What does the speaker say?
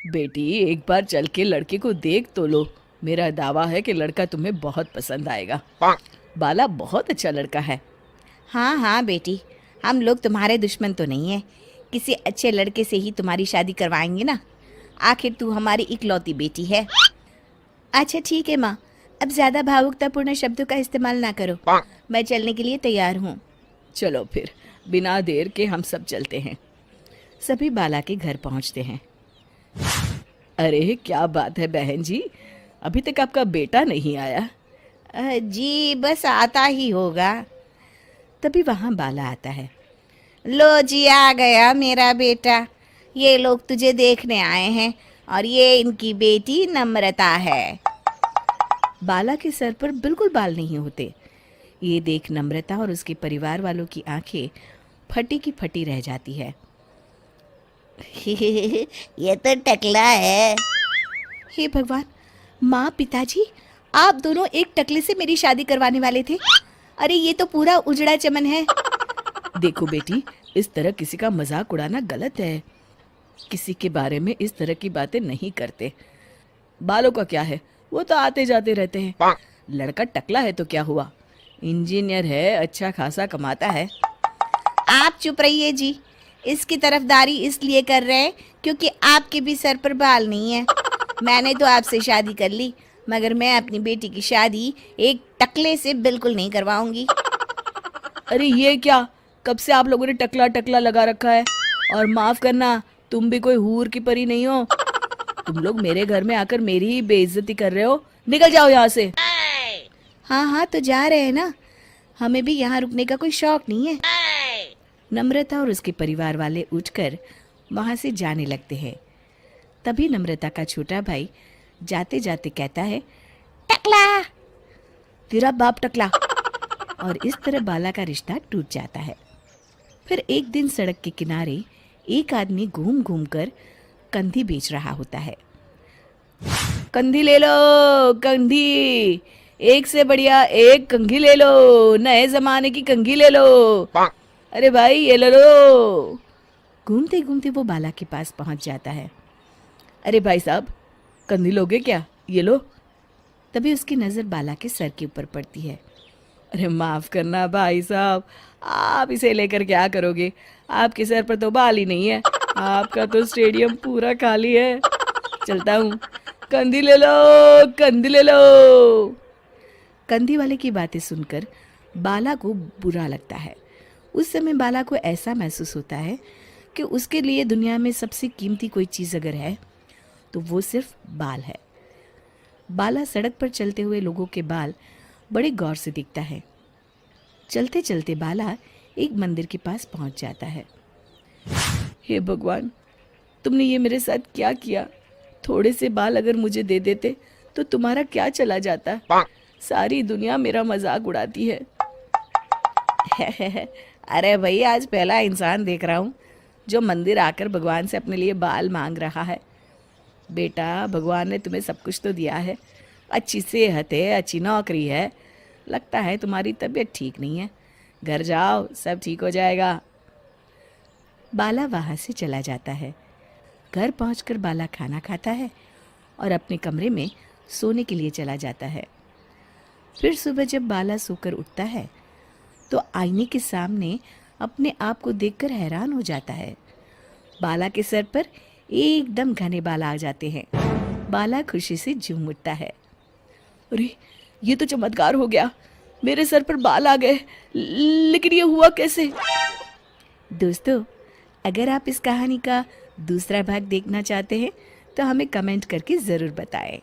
बेटी एक बार चल के लड़के को देख तो लो। मेरा दावा है कि लड़का तुम्हें बहुत पसंद आएगा। बाला बहुत अच्छा लड़का है। हाँ हाँ बेटी, हम लोग तुम्हारे दुश्मन तो नहीं है। किसी अच्छे लड़के से ही तुम्हारी शादी करवाएंगे ना। आखिर तू हमारी इकलौती बेटी है। अच्छा ठीक है माँ, अब ज़्यादा भावुकतापूर्ण शब्दों का इस्तेमाल ना करो। मैं चलने के लिए तैयार हूँ। चलो फिर, बिना देर के हम सब चलते हैं। सभी बाला के घर पहुंचते हैं। अरे क्या बात है बहन जी, अभी तक आपका बेटा नहीं आया? जी बस आता ही होगा। तभी वहां बाला आता है। लो जी, आ गया मेरा बेटा। ये लोग तुझे देखने आए हैं और ये इनकी बेटी नम्रता है। बाला के सर पर बिल्कुल बाल नहीं होते। ये देख नम्रता और उसके परिवार वालों की आंखें फटी की फटी रह जाती है। ये तो टकला है। हे भगवान, माँ पिताजी, आप दोनों एक टकले से मेरी शादी करवाने वाले थे। अरे ये तो पूरा उजड़ा चमन है। देखो बेटी, इस तरह किसी का मजाक उड़ाना गलत है। किसी के बारे में इस तरह की बातें नहीं करते। बालों का क्या है, वो तो आते जाते रहते हैं। लड़का टकला है तो क्या हुआ, इंजीनियर है, अच्छा खासा कमाता है। आप चुप रहिए जी। इसकी तरफदारी इसलिए कर रहे हैं क्योंकि आपके भी सर पर बाल नहीं है। मैंने तो आपसे शादी कर ली, मगर मैं अपनी बेटी की शादी एक टकले से बिल्कुल नहीं करवाऊंगी। अरे ये क्या, कब से आप लोगों ने टकला टकला लगा रखा है? और माफ करना, तुम भी कोई हूर की परी नहीं हो। तुम लोग मेरे घर में आकर मेरी ही बेइज्जती कर रहे हो। निकल जाओ यहाँ से। हाँ हाँ तो जा रहे हैं ना, हमें भी यहाँ रुकने का कोई शौक नहीं है। नम्रता और उसके परिवार वाले उठकर वहां से जाने लगते हैं। तभी नम्रता का छोटा भाई जाते जाते कहता है, टकला। तेरा बाप टकला। और इस तरह बाला का रिश्ता टूट जाता है। फिर एक दिन सड़क के किनारे एक आदमी घूम घूम कर कंधी बेच रहा होता है। कंधी ले लो, कंधी, एक से बढ़िया एक कंघी ले लो, नए जमाने की कंघी ले लो। अरे भाई ये ले लो। घूमते घूमते वो बाला के पास पहुंच जाता है। अरे भाई साहब, कंधी लोगे क्या? ये लो। तभी उसकी नज़र बाला के सर के ऊपर पड़ती है। अरे माफ़ करना भाई साहब, आप इसे लेकर क्या करोगे? आपके सर पर तो बाल ही नहीं है। आपका तो स्टेडियम पूरा खाली है। चलता हूँ, कंधी ले लो, कंधी ले लो। कंधी वाले की बातें सुनकर बाला को बुरा लगता है। उस समय बाला को ऐसा महसूस होता है कि उसके लिए दुनिया में सबसे कीमती कोई चीज़ अगर है तो वो सिर्फ बाल है। बाला सड़क पर चलते हुए लोगों के बाल बड़े गौर से देखता है। चलते चलते बाला एक मंदिर के पास पहुंच जाता है। हे भगवान, तुमने ये मेरे साथ क्या किया? थोड़े से बाल अगर मुझे दे देते तो तुम्हारा क्या चला जाता? सारी दुनिया मेरा मजाक उड़ाती है। अरे भाई, आज पहला इंसान देख रहा हूँ जो मंदिर आकर भगवान से अपने लिए बाल मांग रहा है। बेटा, भगवान ने तुम्हें सब कुछ तो दिया है। अच्छी सेहत है, अच्छी नौकरी है। लगता है तुम्हारी तबीयत ठीक नहीं है। घर जाओ, सब ठीक हो जाएगा। बाला वहाँ से चला जाता है। घर पहुंचकर बाला खाना खाता है और अपने कमरे में सोने के लिए चला जाता है। फिर सुबह जब बाला सोकर उठता है तो आईने के सामने अपने आप को देखकर हैरान हो जाता है। बाला के सर पर एकदम घने बाल आ जाते हैं। बाला खुशी से झूम उठता है। अरे ये तो चमत्कार हो गया, मेरे सर पर बाल आ गए। लेकिन ये हुआ कैसे? दोस्तों, अगर आप इस कहानी का दूसरा भाग देखना चाहते हैं तो हमें कमेंट करके ज़रूर बताएं।